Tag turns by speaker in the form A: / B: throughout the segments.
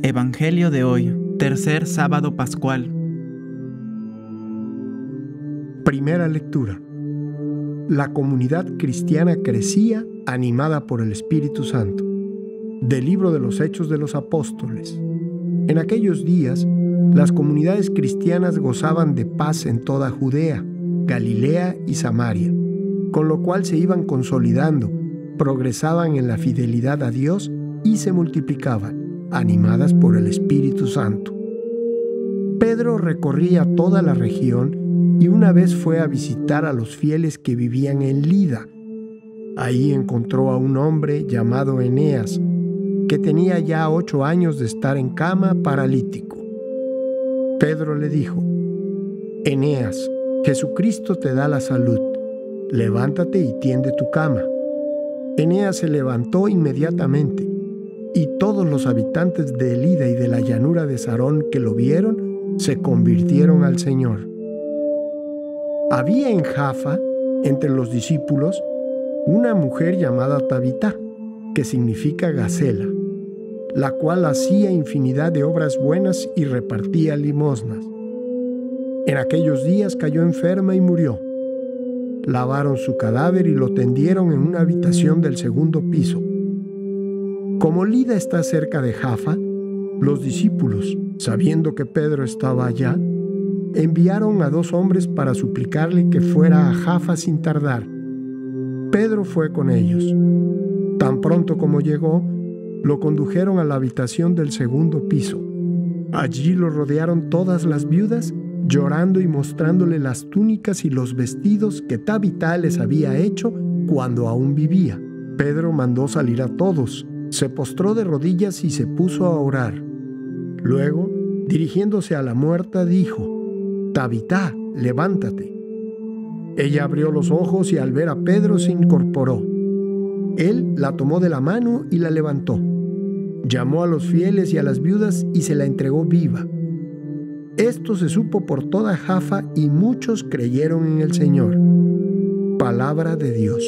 A: Evangelio de hoy, tercer sábado pascual.
B: Primera lectura. La comunidad cristiana crecía animada por el Espíritu Santo. Del libro de los Hechos de los Apóstoles. En aquellos días, las comunidades cristianas gozaban de paz en toda Judea, Galilea y Samaria, con lo cual se iban consolidando, progresaban en la fidelidad a Dios y se multiplicaban, animadas por el Espíritu Santo. Pedro recorría toda la región y una vez fue a visitar a los fieles que vivían en Lida. Ahí encontró a un hombre llamado Eneas, que tenía ya 8 años de estar en cama paralítico. Pedro le dijo: Eneas, Jesucristo te da la salud. Levántate y tiende tu cama. Eneas se levantó inmediatamente, y todos los habitantes de Lida y de la llanura de Sarón que lo vieron, se convirtieron al Señor. Había en Jaffa, entre los discípulos, una mujer llamada Tabita, que significa Gacela, la cual hacía infinidad de obras buenas y repartía limosnas. En aquellos días cayó enferma y murió. Lavaron su cadáver y lo tendieron en una habitación del segundo piso. Como Lida está cerca de Jaffa, los discípulos, sabiendo que Pedro estaba allá, enviaron a 2 hombres para suplicarle que fuera a Jaffa sin tardar. Pedro fue con ellos. Tan pronto como llegó, lo condujeron a la habitación del segundo piso. Allí lo rodearon todas las viudas, llorando y mostrándole las túnicas y los vestidos que Tabita les había hecho cuando aún vivía. Pedro mandó salir a todos, se postró de rodillas y se puso a orar. Luego, dirigiéndose a la muerta, dijo: Tabita, levántate. Ella abrió los ojos y al ver a Pedro se incorporó. Él la tomó de la mano y la levantó. Llamó a los fieles y a las viudas y se la entregó viva. Esto se supo por toda Jaffa y muchos creyeron en el Señor. Palabra de Dios.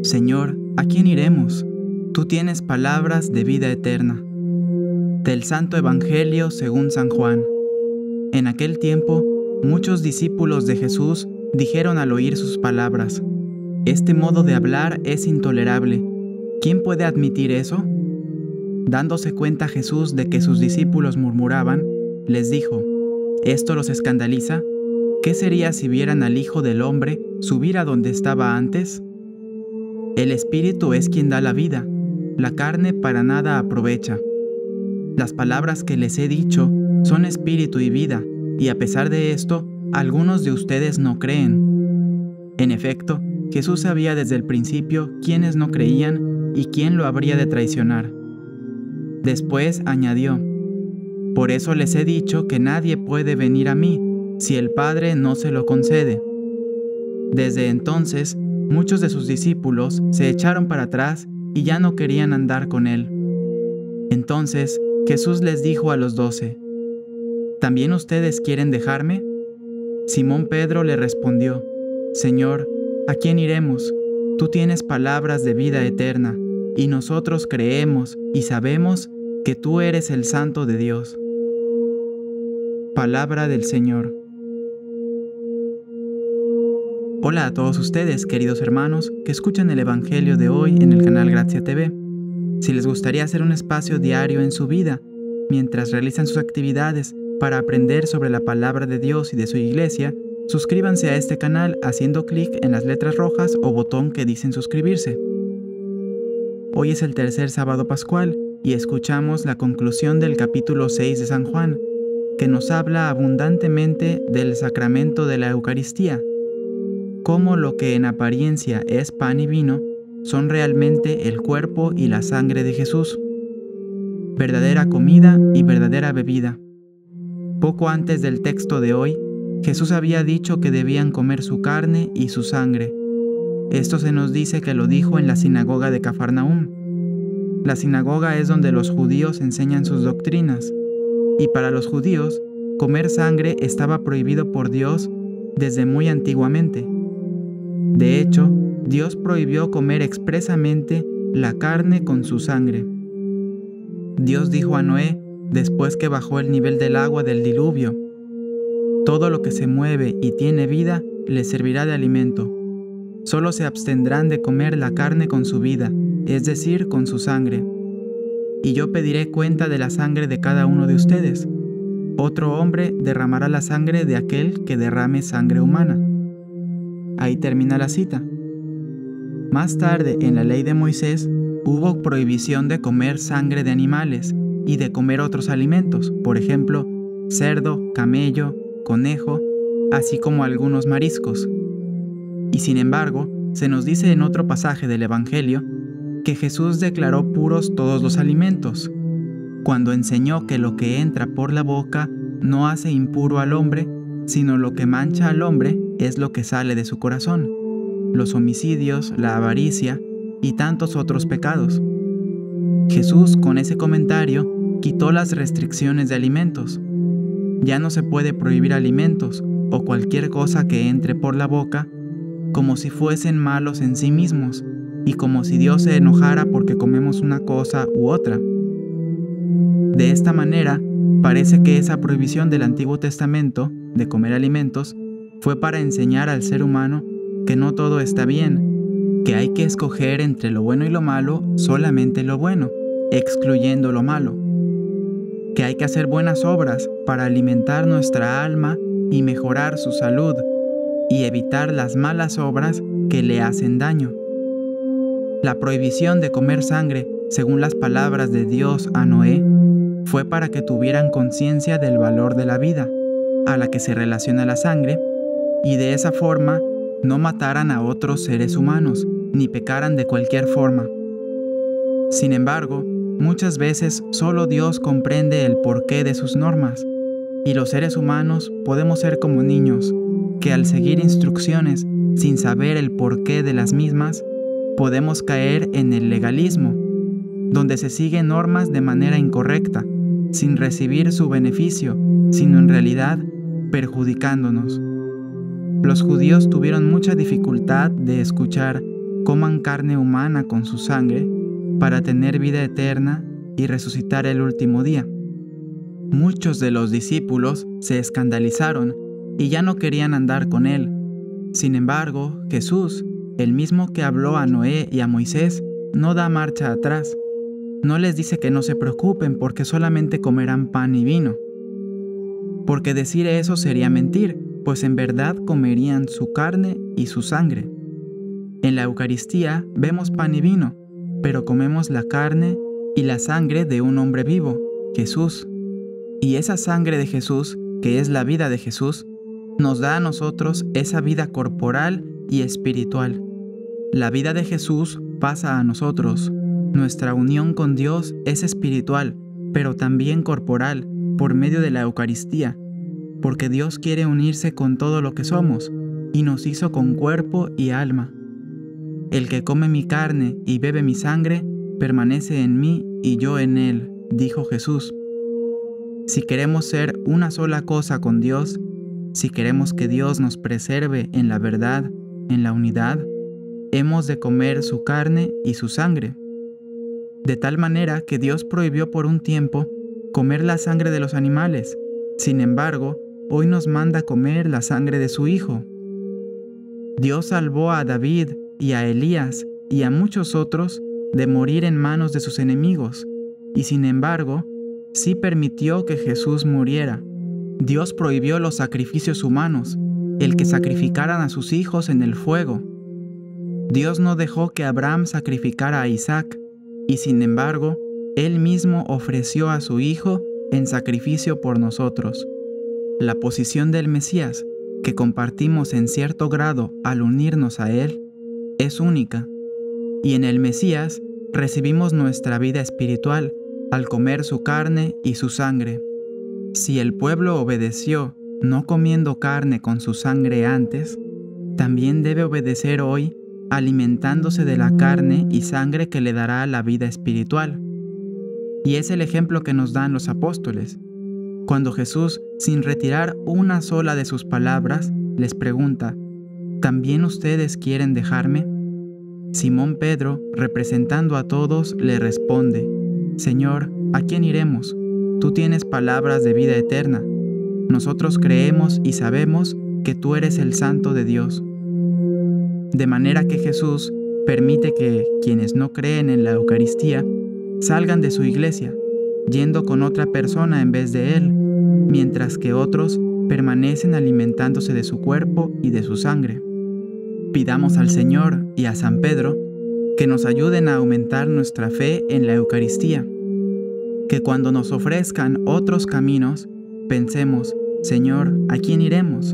A: Señor, ¿a quién iremos? Tú tienes palabras de vida eterna. Del Santo Evangelio según San Juan. En aquel tiempo, muchos discípulos de Jesús dijeron al oír sus palabras: Este modo de hablar es intolerable. ¿Quién puede admitir eso? Dándose cuenta Jesús de que sus discípulos murmuraban, les dijo: ¿Esto los escandaliza? ¿Qué sería si vieran al Hijo del Hombre subir a donde estaba antes? El Espíritu es quien da la vida, la carne para nada aprovecha. Las palabras que les he dicho son espíritu y vida, y a pesar de esto, algunos de ustedes no creen. En efecto, Jesús sabía desde el principio quiénes no creían y quién lo habría de traicionar. Después añadió: Por eso les he dicho que nadie puede venir a mí, si el Padre no se lo concede. Desde entonces, muchos de sus discípulos se echaron para atrás y ya no querían andar con él. Entonces Jesús les dijo a los 12: ¿también ustedes quieren dejarme? Simón Pedro le respondió: Señor, ¿a quién iremos? Tú tienes palabras de vida eterna, y nosotros creemos y sabemos que tú eres el Santo de Dios. Palabra del Señor. Hola a todos ustedes, queridos hermanos, que escuchan el Evangelio de hoy en el canal Grazia TV. Si les gustaría hacer un espacio diario en su vida, mientras realizan sus actividades para aprender sobre la palabra de Dios y de su iglesia, suscríbanse a este canal haciendo clic en las letras rojas o botón que dicen suscribirse. Hoy es el tercer sábado pascual y escuchamos la conclusión del capítulo 6 de San Juan, que nos habla abundantemente del sacramento de la Eucaristía, cómo lo que en apariencia es pan y vino son realmente el cuerpo y la sangre de Jesús, verdadera comida y verdadera bebida. Poco antes del texto de hoy, Jesús había dicho que debían comer su carne y su sangre. Esto se nos dice que lo dijo en la sinagoga de Cafarnaúm. La sinagoga es donde los judíos enseñan sus doctrinas, y para los judíos, comer sangre estaba prohibido por Dios desde muy antiguamente. De hecho, Dios prohibió comer expresamente la carne con su sangre. Dios dijo a Noé, después que bajó el nivel del agua del diluvio: todo lo que se mueve y tiene vida les servirá de alimento. Solo se abstendrán de comer la carne con su vida, es decir, con su sangre. Y yo pediré cuenta de la sangre de cada uno de ustedes. Otro hombre derramará la sangre de aquel que derrame sangre humana. Ahí termina la cita. Más tarde, en la ley de Moisés, hubo prohibición de comer sangre de animales y de comer otros alimentos, por ejemplo, cerdo, camello, conejo, así como algunos mariscos. Y sin embargo, se nos dice en otro pasaje del Evangelio que Jesús declaró puros todos los alimentos, cuando enseñó que lo que entra por la boca no hace impuro al hombre, sino lo que mancha al hombre es lo que sale de su corazón, los homicidios, la avaricia y tantos otros pecados. Jesús, con ese comentario, quitó las restricciones de alimentos. Ya no se puede prohibir alimentos o cualquier cosa que entre por la boca como si fuesen malos en sí mismos y como si Dios se enojara porque comemos una cosa u otra. De esta manera, parece que esa prohibición del Antiguo Testamento de comer alimentos fue para enseñar al ser humano que no todo está bien, que hay que escoger entre lo bueno y lo malo solamente lo bueno, excluyendo lo malo, que hay que hacer buenas obras para alimentar nuestra alma y mejorar su salud, y evitar las malas obras que le hacen daño. La prohibición de comer sangre, según las palabras de Dios a Noé, fue para que tuvieran conciencia del valor de la vida, a la que se relaciona la sangre, y de esa forma no mataran a otros seres humanos, ni pecaran de cualquier forma. Sin embargo, muchas veces solo Dios comprende el porqué de sus normas, y los seres humanos podemos ser como niños, que al seguir instrucciones sin saber el porqué de las mismas, podemos caer en el legalismo, donde se siguen normas de manera incorrecta, sin recibir su beneficio, sino en realidad perjudicándonos. Los judíos tuvieron mucha dificultad de escuchar coman carne humana con su sangre para tener vida eterna y resucitar el último día. Muchos de los discípulos se escandalizaron y ya no querían andar con él. Sin embargo, Jesús, el mismo que habló a Noé y a Moisés, no da marcha atrás. No les dice que no se preocupen porque solamente comerán pan y vino. Porque decir eso sería mentir, pues en verdad comerían su carne y su sangre. En la Eucaristía vemos pan y vino, pero comemos la carne y la sangre de un hombre vivo, Jesús. Y esa sangre de Jesús, que es la vida de Jesús, nos da a nosotros esa vida corporal y espiritual. La vida de Jesús pasa a nosotros. Nuestra unión con Dios es espiritual, pero también corporal, por medio de la Eucaristía, porque Dios quiere unirse con todo lo que somos, y nos hizo con cuerpo y alma. El que come mi carne y bebe mi sangre, permanece en mí y yo en él, dijo Jesús. Si queremos ser una sola cosa con Dios, si queremos que Dios nos preserve en la verdad, en la unidad, hemos de comer su carne y su sangre. De tal manera que Dios prohibió por un tiempo comer la sangre de los animales. Sin embargo, hoy nos manda comer la sangre de su Hijo. Dios salvó a David y a Elías y a muchos otros de morir en manos de sus enemigos, y sin embargo, sí permitió que Jesús muriera. Dios prohibió los sacrificios humanos, el que sacrificaran a sus hijos en el fuego. Dios no dejó que Abraham sacrificara a Isaac, y sin embargo, Él mismo ofreció a su Hijo en sacrificio por nosotros. La posición del Mesías, que compartimos en cierto grado al unirnos a Él, es única, y en el Mesías recibimos nuestra vida espiritual al comer su carne y su sangre. Si el pueblo obedeció no comiendo carne con su sangre antes, también debe obedecer hoy alimentándose de la carne y sangre que le dará la vida espiritual. Y es el ejemplo que nos dan los apóstoles. Cuando Jesús, sin retirar una sola de sus palabras, les pregunta: ¿también ustedes quieren dejarme? Simón Pedro, representando a todos, le responde: Señor, ¿a quién iremos? Tú tienes palabras de vida eterna. Nosotros creemos y sabemos que tú eres el Santo de Dios. De manera que Jesús permite que quienes no creen en la Eucaristía salgan de su iglesia, yendo con otra persona en vez de Él, mientras que otros permanecen alimentándose de su cuerpo y de su sangre. Pidamos al Señor y a San Pedro que nos ayuden a aumentar nuestra fe en la Eucaristía, que cuando nos ofrezcan otros caminos, pensemos: Señor, ¿a quién iremos?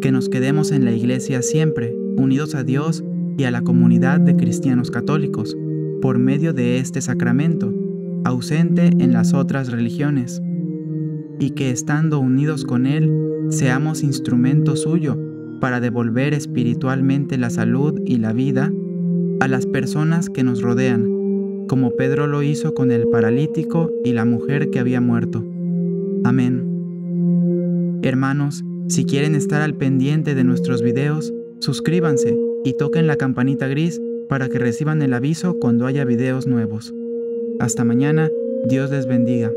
A: Que nos quedemos en la iglesia siempre, unidos a Dios y a la comunidad de cristianos católicos, por medio de este sacramento, ausente en las otras religiones, y que estando unidos con Él, seamos instrumento suyo para devolver espiritualmente la salud y la vida a las personas que nos rodean, como Pedro lo hizo con el paralítico y la mujer que había muerto. Amén. Hermanos, si quieren estar al pendiente de nuestros videos, suscríbanse y toquen la campanita gris para que reciban el aviso cuando haya videos nuevos. Hasta mañana, Dios les bendiga.